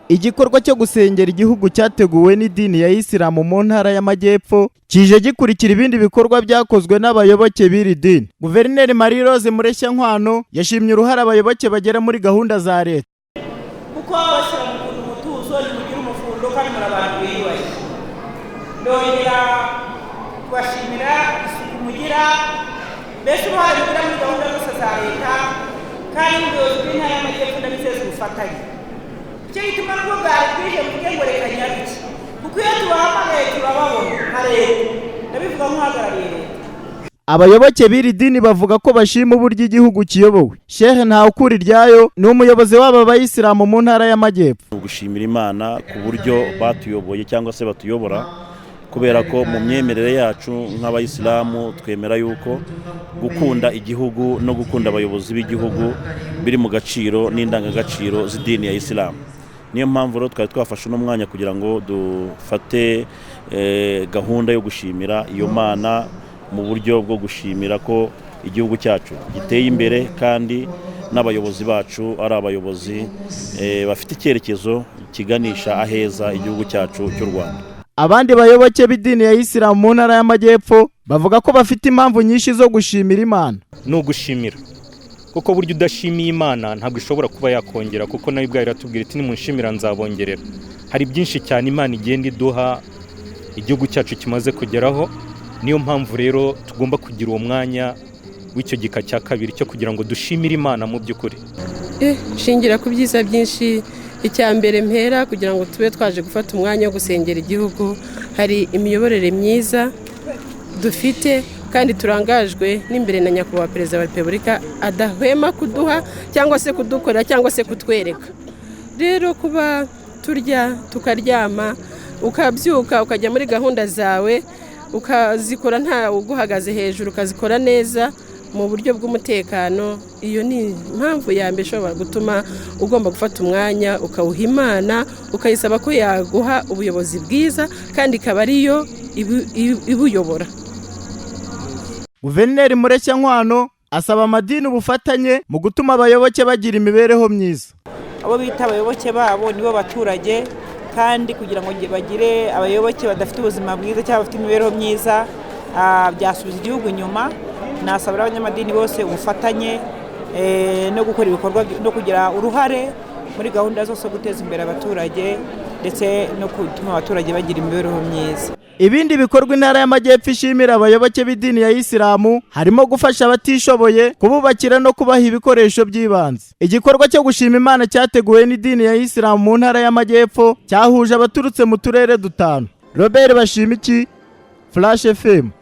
Igikorwa cyo gusengera igihugu cyateguwe n'idini ya Isilamu mu ntara y'Amajyepfo kije gikurikira ibindi bikorwa byakozwe n'abayoboke b'iri dini. Guverineri Marie Rose Mureshyankwano yashimye uruhare abayoboke bagera muri gahunda za leta. Kuko bashyira mu mutuzo mugira umufundo kandi murabantu biyubashye. Ndongera kubashimira isuku mugira mbese uruhare mugira muri gahunda zose za leta kandi ubuyobozi bw'intara y'Amajyepfo ndabizeza ubufatanye. Icyo gituma nubwo bwari bwije muge ngo reka nyaruke kuko iyo tubahamagaye turababona nka leta ndabivuga nk'uhagarariye leta. Abayoboke b'iri dini bavuga ko bashima uburyo igihugu kiyobowe. Sheikh Ntawukuriryayo ni umuyobozi w'aba bayisilamu mu ntara y'Amajyepfo. Gushimira Imana ku buryo batuyoboye cyangwa se batuyobora, kubera ko mu myemerere yacu nk'abayisilamu twemera yuko gukunda igihugu no gukunda abayobozi b'igihugu biri mu gaciro n'indangagaciro z'idini ya Isilamu. Niyo mpamvu rero twari twafashe uno mwanya kugira ngo dufate gahunda yo gushimira iyo Mana mu buryo bwo gushimira ko igihugu cyacu giteye imbere kandi n'abayobozi bacu ari abayobozi bafite icyerekezo kiganisha aheza igihugu cyacu cy'u Rwanda. Abandi bayoboke b'idini ya Isilamu mu ntara y'Amajyepfo bavuga ko bafite impamvu nyinshi zo gushimira Imana. No gushimira kuko buryo udashimiye Imana ntabwo ishobora kuba yakongera, kuko nayo ubwayo iratubwira iti nimunshimira nzabongerera. Hari byinshi cyane Imana igenda iduha igihugu cyacu kimaze kugeraho. Niyo mpamvu rero tugomba kugira uwo mwanya w'icyo gika cya kabiri cyo kugira ngo dushimire Imana mu by'ukuri. Shingira ku byiza byinshi. Icya mbere mpera kugira ngo tube twaje gufata umwanya wo gusengera igihugu, hari imiyoborere myiza dufite kandi turangajwe n'imbere na nyakubahwa Perezida wa Repubulika adahwema kuduha cyangwa se kudukorera cyangwa se kutwereka. Rero kuba turya tukaryama ukabyuka ukajya muri gahunda zawe ukazikora nta uguhagaze hejuru, ukazikora neza mu buryo bw'umutekano, iyo ni impamvu ya mbere ishobora gutuma ugomba gufata umwanya ukawuha Imana, ukayisaba ko yaguha ubuyobozi bwiza kandi ikaba ariyo ibuyobora. Guverineri Mureshyankwano asaba amadini ubufatanye mu gutuma abayoboke bagira imibereho myiza. Abo bita abayoboke babo nibo baturage, kandi kugira ngo bagire abayoboke badafite ubuzima bwiza cyangwa bafite imibereho myiza byasubiza igihugu inyuma. Nasabira abanyamadini bose ubufatanye no gukora ibikorwa no kugira uruhare muri gahunda zose guteza imbere abaturage ndetse no gutuma abaturage bagira imibereho myiza. Ibindi bikorwa intara y'Amajyepfo ishimira abayoboke b'idini ya Isilamu harimo gufasha abatishoboye, kububakira no kubaha ibikoresho by'ibanze. Igikorwa cyo gushima Imana cyateguwe n'idini ya Isilamu mu ntara y'Amajyepfo cyahuje abaturutse mu turere dutanu. Robert Bashimiki, Flash FM.